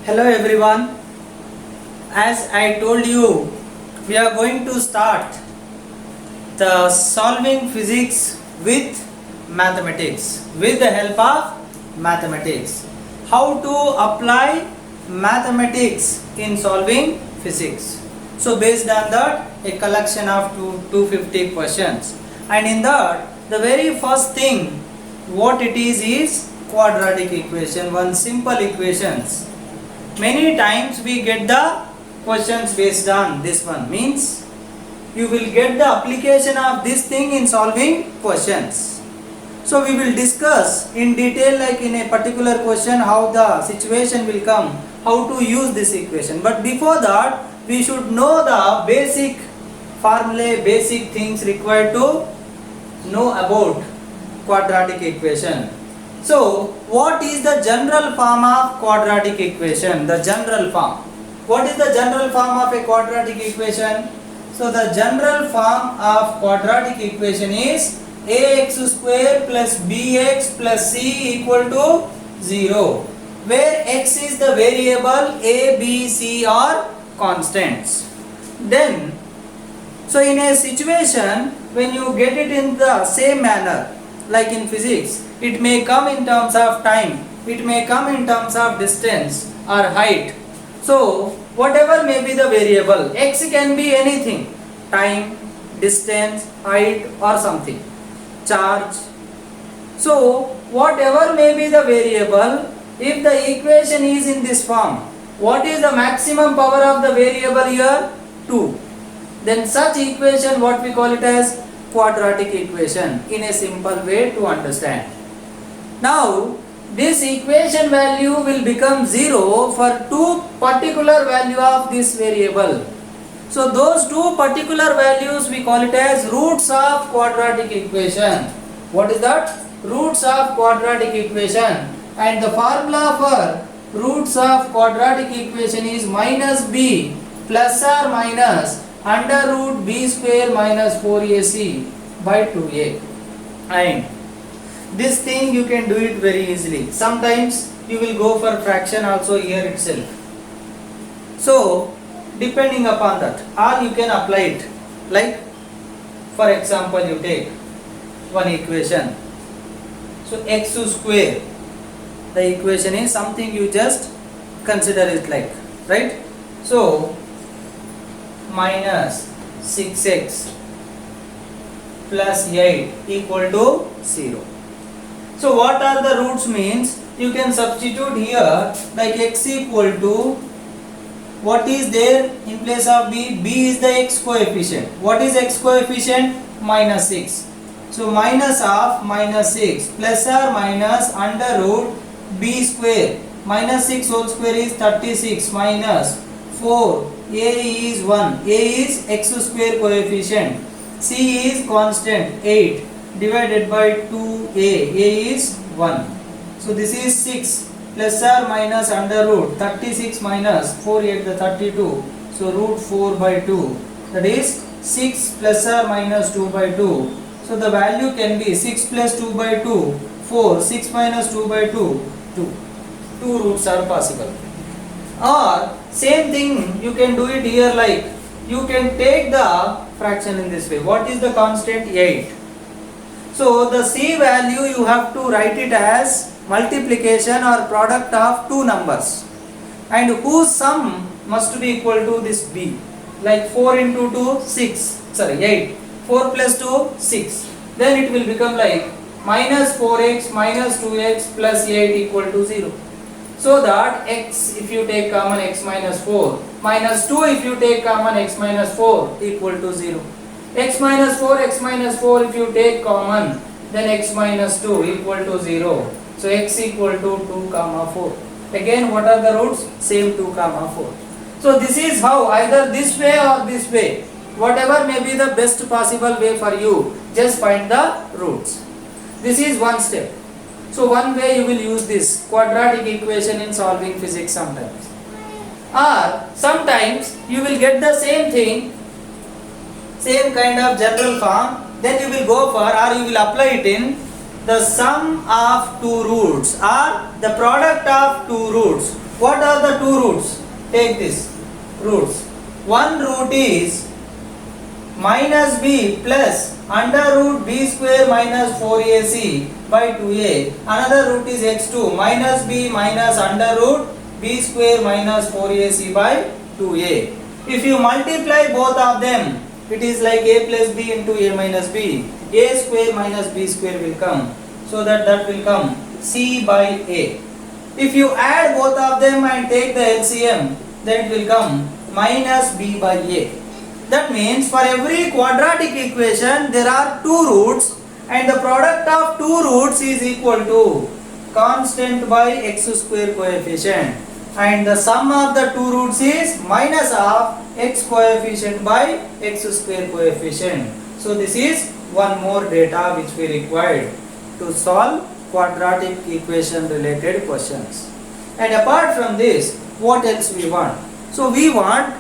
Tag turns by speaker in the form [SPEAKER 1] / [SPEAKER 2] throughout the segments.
[SPEAKER 1] Hello everyone. As I told you, we are going to start the solving physics with mathematics, with the help of mathematics. How to apply mathematics in solving physics. So based on that, a collection of 250 questions, and in that the very first thing what it is quadratic equation, one simple equations. Many times we get the questions based on this one, means you will get the application of this thing in solving questions. So we will discuss in detail, like in a particular question, how the situation will come, how to use this equation. But before that, we should know the basic formulae, basic things required to know about quadratic equation. So what is the general form of quadratic equation? The general form. What is the general form of a quadratic equation? So the general form of quadratic equation is ax square plus bx plus c equal to 0, where x is the variable, a, b, c are constants. Then, so in a situation when you get it in the same manner, like in physics, it may come in terms of time, it may come in terms of distance or height. So whatever may be the variable, x can be anything, time, distance, height or something, charge. So whatever may be the variable, if the equation is in this form, what is the maximum power of the variable here? 2. Then such equation, what we call it as quadratic equation, in a simple way to understand. Now this equation value will become 0 for two particular value of this variable. So those two particular values we call it as roots of quadratic equation. What is that? Roots of quadratic equation. And the formula for roots of quadratic equation is minus b plus or minus under root b square minus 4ac by 2a. And this thing you can do it very easily. Sometimes you will go for fraction also here itself. So depending upon that, or you can apply it. Like for example, you take one equation. So x square, the equation is something you just consider it like, right? So minus 6x plus 8 equal to 0. So what are the roots means? You can substitute here like x equal to, what is there in place of b? B is the x coefficient. What is x coefficient? Minus 6. So minus of minus 6 plus or minus under root b square. Minus 6 whole square is 36 minus 4. A is 1. A is x square coefficient. C is constant 8 divided by 2a. A is 1. So this is 6 plus or minus under root 36 minus 4 8 the 32. So root 4 by 2. That is 6 plus or minus 2 by 2. So the value can be 6 plus 2 by 2, 4, 6 minus 2 by 2, 2. Two roots are possible. Or same thing you can do it here, like you can take the fraction in this way. What is the constant? 8. So the c value you have to write it as multiplication or product of two numbers, and whose sum must be equal to this b. Like 4 into 2, 6, sorry 8. 4 plus 2, 6. Then it will become like minus 4x minus 2x plus 8 equal to 0. So that x, if you take common, x minus 4, minus 2 if you take common, x minus 4 equal to 0. X minus 4 if you take common, then x minus 2 equal to 0. So x equal to 2 comma 4. Again, what are the roots? Same 2 comma 4. So this is how, either this way or this way, whatever may be the best possible way for you, just find the roots. This is one step. So one way you will use this quadratic equation in solving physics sometimes. Or sometimes you will get the same thing, same kind of general form, then you will go for, or you will apply it in the sum of two roots or the product of two roots. What are the two roots? Take this roots. One root is minus b plus under root b square minus 4ac by 2a. Another root is x2 minus b minus under root b square minus 4ac by 2a. If you multiply both of them, it is like a plus b into a minus b. A square minus b square will come. So that will come c by a. If you add both of them and take the LCM, then it will come minus b by a. That means for every quadratic equation there are two roots, and the product of two roots is equal to constant by x square coefficient, and the sum of the two roots is minus of x coefficient by x square coefficient. So this is one more data which we required to solve quadratic equation related questions. And apart from this, what else we want? So we want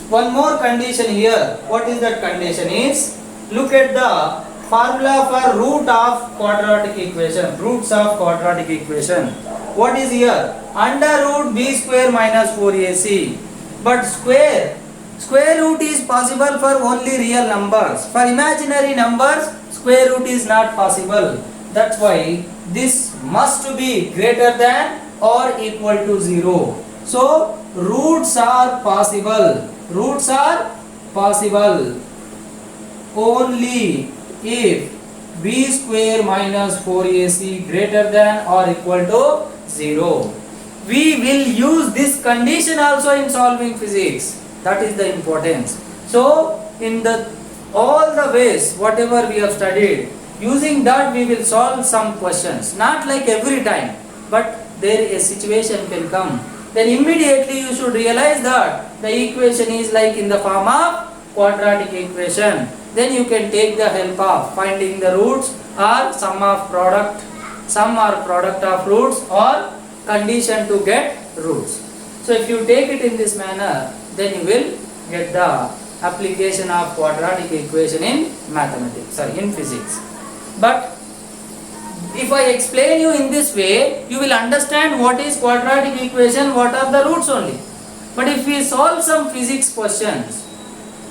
[SPEAKER 1] one more condition here. What is that condition is? Look at the formula for root of quadratic equation. Roots of quadratic equation. What is here? Under root b square minus 4ac. But square root is possible for only real numbers. For imaginary numbers, square root is not possible. That's why this must be greater than or equal to 0. So roots are possible. Roots are possible only if b square minus 4ac greater than or equal to 0. We will use this condition also in solving physics. That is the importance. So in all the ways whatever we have studied, using that we will solve some questions. Not like every time, but there a situation can come. Then immediately you should realize that the equation is like in the form of quadratic equation. Then you can take the help of finding the roots or sum or product of roots or condition to get roots. So if you take it in this manner, then you will get the application of quadratic equation in mathematics, in physics. But if I explain you in this way, you will understand what is quadratic equation, what are the roots only. But if we solve some physics questions,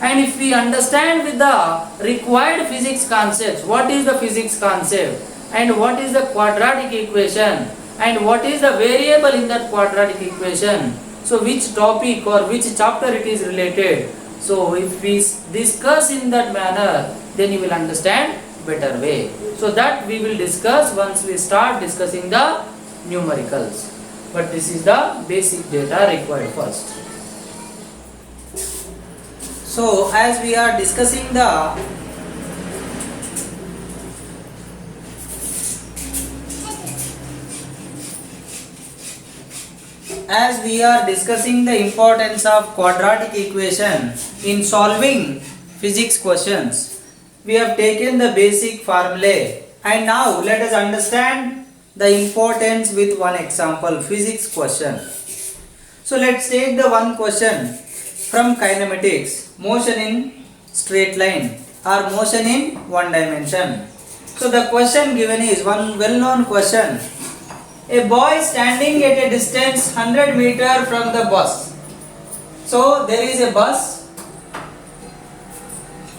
[SPEAKER 1] and if we understand with the required physics concepts, what is the physics concept, and what is the quadratic equation, and what is the variable in that quadratic equation, so which topic or which chapter it is related. So if we discuss in that manner, then you will understand better way. So that we will discuss once we start discussing the numericals. But this is the basic data required first. So as we are discussing the importance of quadratic equation in solving physics questions, we have taken the basic formulae, and now let us understand the importance with one example, physics question. So let's take the one question from kinematics, motion in straight line or motion in one dimension. So the question given is one well-known question. A boy standing at a distance 100 meter from the bus. So there is a bus.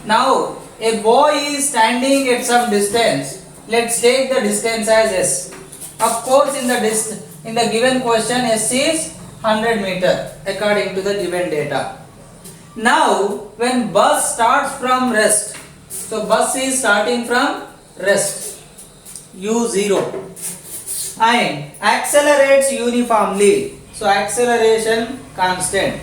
[SPEAKER 1] Now a boy is standing at some distance. Let's take the distance as s. Of course in the given question s is 100 meter according to the given data. Now when bus starts from rest, so bus is starting from rest u0 and accelerates uniformly, so acceleration constant.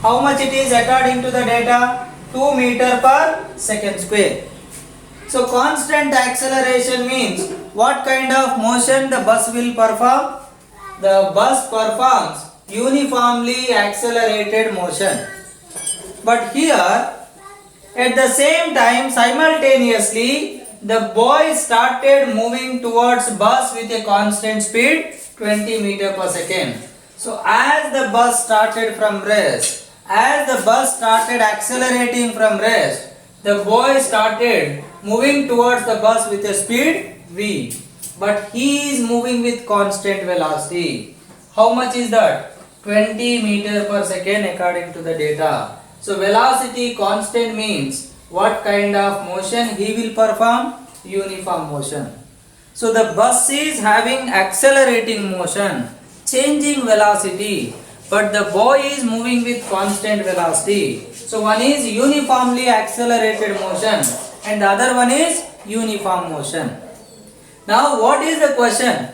[SPEAKER 1] How much it is according to the data? 2 meter per second square. So constant acceleration means what kind of motion the bus will perform? The bus performs uniformly accelerated motion. But here at the same time simultaneously the boy started moving towards bus with a constant speed 20 meter per second. So as the bus started from rest, as the bus started accelerating from rest, the boy started moving towards the bus with a speed v. but he is moving with constant velocity. How much is that? 20 meter per second according to the data. So velocity constant means what kind of motion he will perform? Uniform motion. So the bus is having accelerating motion, changing velocity, but the boy is moving with constant velocity. So one is uniformly accelerated motion and the other one is uniform motion. Now what is the question?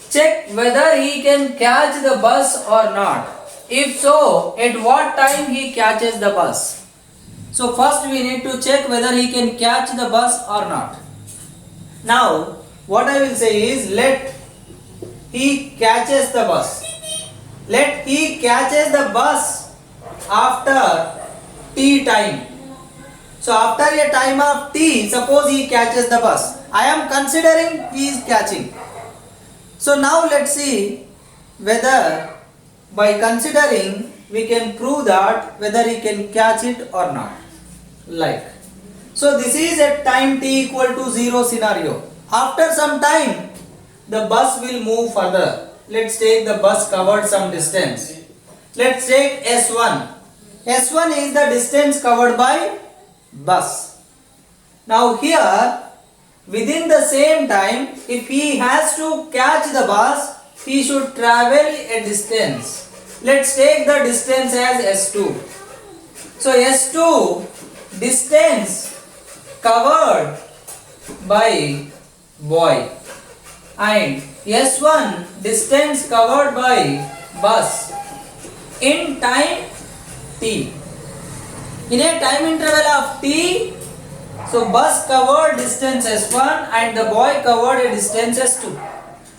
[SPEAKER 1] Check whether he can catch the bus or not. If so, at what time he catches the bus? So first we need to check whether he can catch the bus or not. Now what I will say is, let he catches the bus. Let he catches the bus after t time. So after a time of t, suppose he catches the bus. I am considering he is catching. So now let's see whether by considering we can prove that whether he can catch it or not. Like, so this is at time t equal to 0 scenario. After some time the bus will move further. Let's take the bus covered some distance. Let's take S1. S1 is the distance covered by bus. Now here within the same time, if he has to catch the bus, he should travel a distance. Let's take the distance as S2. So S2 distance covered by boy and S1 distance covered by bus in time t. In a time interval of t, so bus covered distance S1 and the boy covered a distance S2.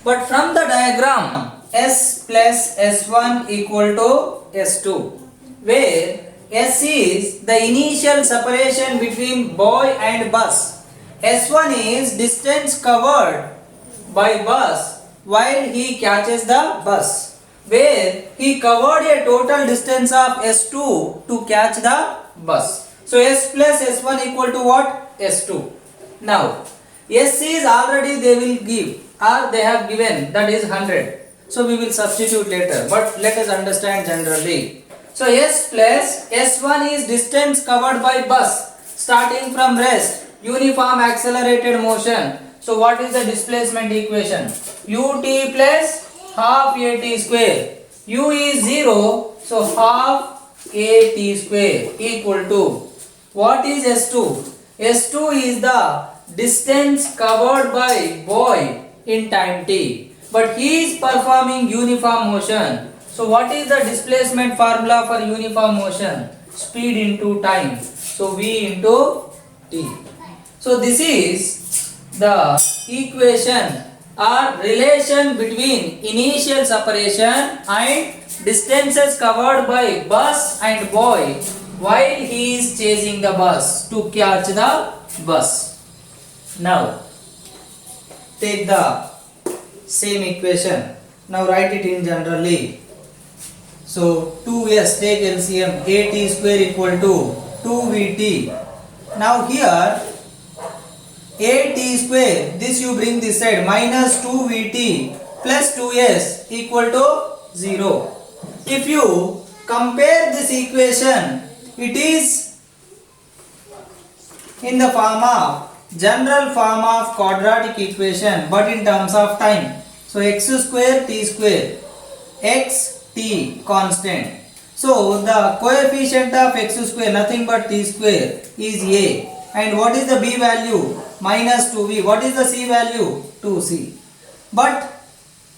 [SPEAKER 1] But from the diagram, S plus S1 equal to S2, where S is the initial separation between boy and bus. S1 is distance covered by bus while he catches the bus, where he covered a total distance of S2 to catch the bus. So S plus S1 equal to what? S2. Now S is already they will give or they have given, that is 100. So we will substitute later, but let us understand generally. So S plus S1 is distance covered by bus starting from rest, uniform accelerated motion. So what is the displacement equation? ut plus half at square. U is 0, so half at square equal to, what is S2? S2 is the distance covered by boy in time t, but he is performing uniform motion. So what is the displacement formula for uniform motion? Speed into time. So v into t. So this is the equation or relation between initial separation and distances covered by bus and boy while he is chasing the bus to catch the bus. Now take the same equation. Now write it in generally. So 2s, take LCM, at square equal to 2vt. Now here at square, this you bring this side, minus 2vt plus 2s equal to 0. If you compare this equation, it is in the form of general form of quadratic equation, but in terms of time. So x square t square, x t constant. So the coefficient of x square nothing but t square is a, and what is the b value? Minus 2v. What is the c value? 2c. But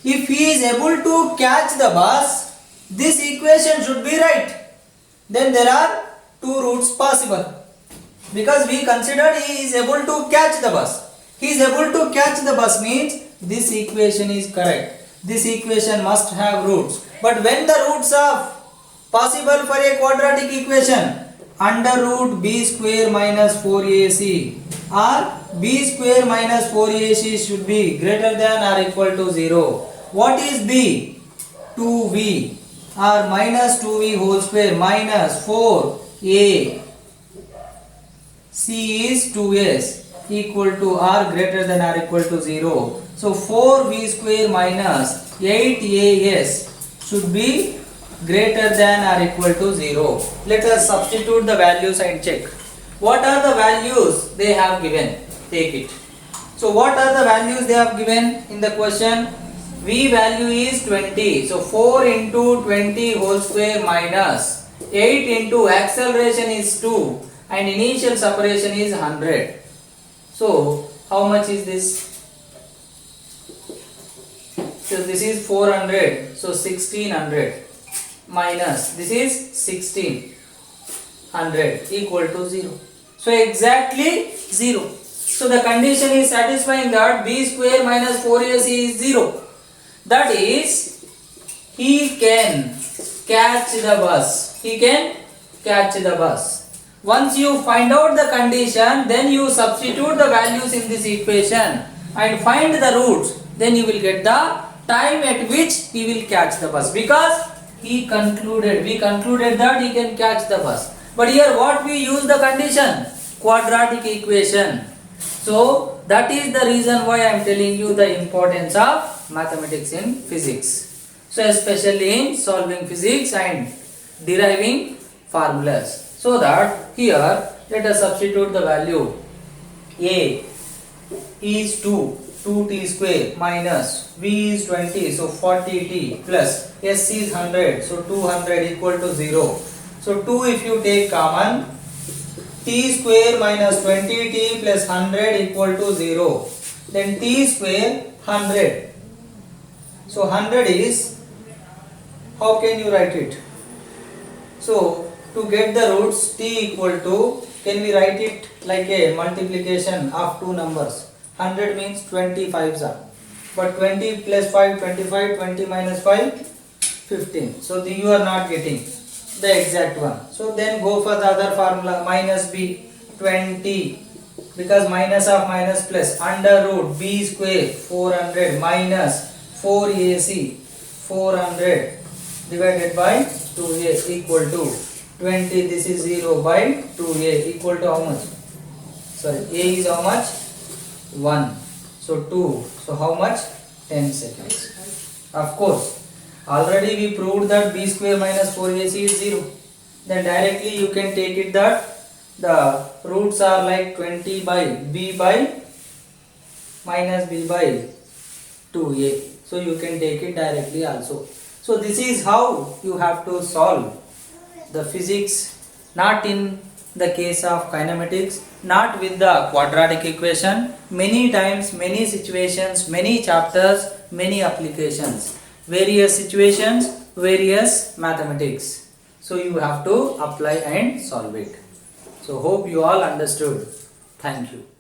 [SPEAKER 1] if he is able to catch the bus, this equation should be right. Then there are two routes possible, because we considered he is able to catch the bus. He is able to catch the bus means this equation is correct. This equation must have roots. But when the roots are possible for a quadratic equation, under root b square minus 4ac or b square minus 4ac should be greater than or equal to 0. What is b? 2v or minus 2v whole square minus 4a. C is 2s equal to or greater than or equal to 0. So 4v square minus 8as should be greater than or equal to 0. Let us substitute the values and check. What are the values they have given? Take it. So what are the values they have given in the question? V value is 20. So 4 into 20 whole square minus 8 into acceleration is 2 and initial separation is 100. So how much is this? So this is 400. So 1600 minus this is 1600 equal to 0. So exactly 0. So the condition is satisfying that b square minus 4ac is 0. That is, he can catch the bus. He can catch the bus. Once you find out the condition, then you substitute the values in this equation and find the roots. Then you will get the time at which he will catch the bus. Because we concluded that he can catch the bus. But here what we use the condition? Quadratic equation. So that is the reason why I am telling you the importance of mathematics in physics. So especially in solving physics and deriving formulas. So that here let us substitute the value. A is 2t square minus v is 20, so 40t plus s is 100, so 200 equal to 0. So 2 if you take common, t square minus 20t plus 100 equal to 0. Then t square 100. So 100 is, how can you write it? So to get the roots, t equal to, can we write it like a multiplication of two numbers? 100 means 25s are. But 20 plus 5, 25, 20 minus 5, 15. So you are not getting the exact one. So then go for the other formula, minus b, 20. Because minus of minus plus, under root b square 400 minus 4ac 400 divided by 2a equal to 20. This is 0 by 2a equal to how much? Sorry, a is how much? 1. So 2. So how much? 10 seconds. Of course, already we proved that b square minus 4ac is 0. Then directly you can take it that the roots are like 20 by b by minus b by 2a. So you can take it directly also. So this is how you have to solve the physics, not in the case of kinematics, not with the quadratic equation. Many times, many situations, many chapters, many applications, various situations, various mathematics. So you have to apply and solve it. So hope you all understood. Thank you.